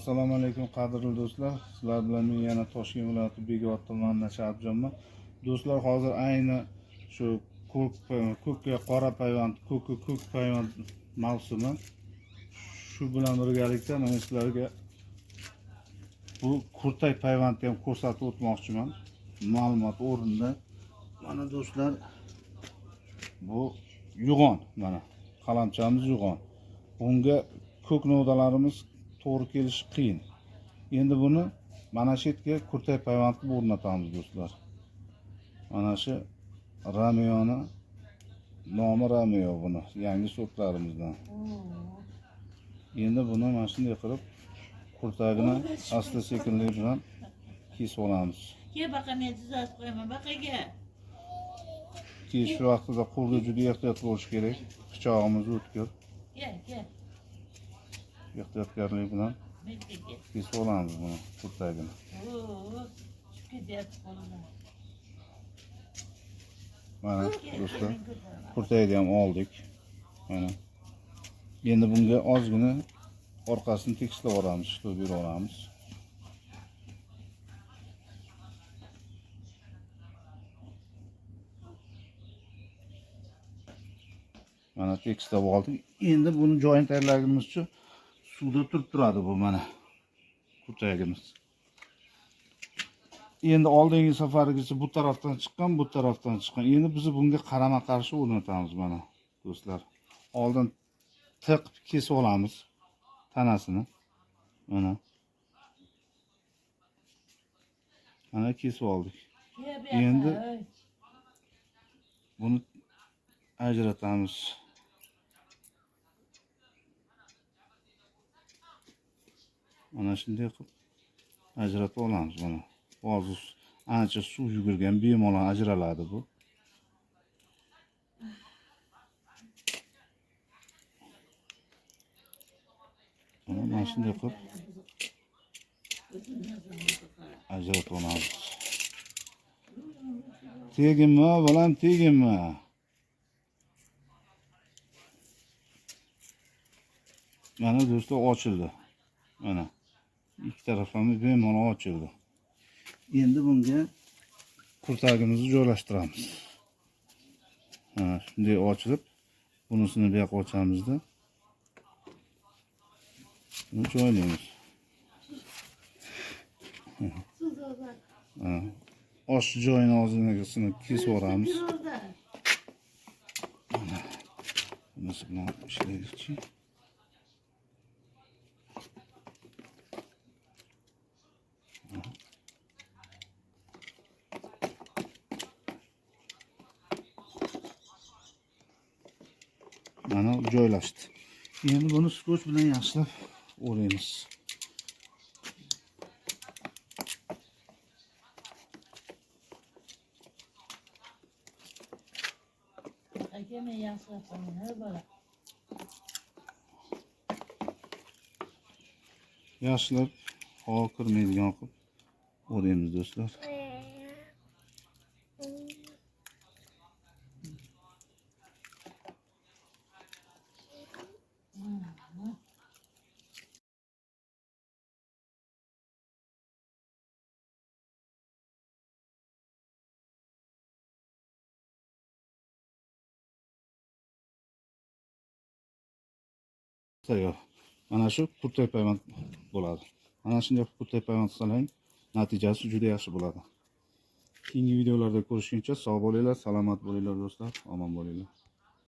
Assalomu alaykum qadrli do'stlar. Sizlar bilan men yana Toshkent viloyati Bekobod tumanidan Sharifjonman. Do'stlar, hozir ayni shu ko'kka qora payvand, ko'k payvand mavsumi. Shu bilan birgalikda men sizlarga bu kurtak payvandni ham ko'rsatib o'tmoqchiman. Ma'lumot o'rnida. Mana do'stlar, bu yug'on, mana qalamchamiz yug'on. Bunga ko'k novdalarimiz to'g'ri kelishi qiyin. Endi buni mana shu yerga kurtak payvand qilib o'rnatamiz do'stlar. Mana shu Rameoni nomi Rameo, buni yangi sortlarimizdan. Endi buni mana shunday qilib kurtagini asta sekinlik bilan kesib olamiz. Ke baqa men tuzatib qo'yaman baqaga. Kesish vaqtida qo'lga juda ehtiyot bo'lish kerak. Pichog'imiz o'tkir. Ke. Ehtiyotkorlik bilan kesib olamiz buni kurtagini. Mana do'stlar, kurtagini ham oldik. Mana. Endi bunga ozgina orqasini tekislab olamiz, ishlab beramiz. Mana tekislab oldik. Endi buni joyini tayyorlaganimiz uchun suvda turib turadi bu mana kurtagimiz. Endi oldingi safargacha bu tarafdan chiqqan, bu tarafdan chiqqan. Endi biz bunga qarama qarshi o'rnatamiz mana do'stlar. Oldin tiq kesib olamiz tanasini. Mana kesib oldik. Endi buni ajratamiz. Mana shunday qilib ajratib olamiz mana. Hozir ancha suv yugurgan, bemalol ajraladi bu. Mana shunday qilib ajratib olamiz. Teginma, bolam, teginma. Mana do'stlar, ochildi. Mana ikki tarafimiz bemalol ochildi. Endi bunga kurtagimizni joylashtiramiz. Shunday ochilib, bunisini bu yoqqa ochamizda. Buni joylaymiz. Osh joyini ozginagina kesib olamiz. Bunisi bilan ishlaylikchi. Mana joylashdi. Endi buni skoch bilan yaxshilab o'raymiz. Aka men yaxshilab qo'yaman, bola. Yaxshilab havo kirmaydigan qilib o'raymiz do'stlar. Tayyor. Mana shu kurtak payvand bo'ladi. Mana shunday kurtak payvand qilsang, natijasi juda yaxshi bo'ladi. Keyingi videolarda ko'rishguncha sog' bo'linglar, salomat bo'linglar do'stlar, omon bo'linglar.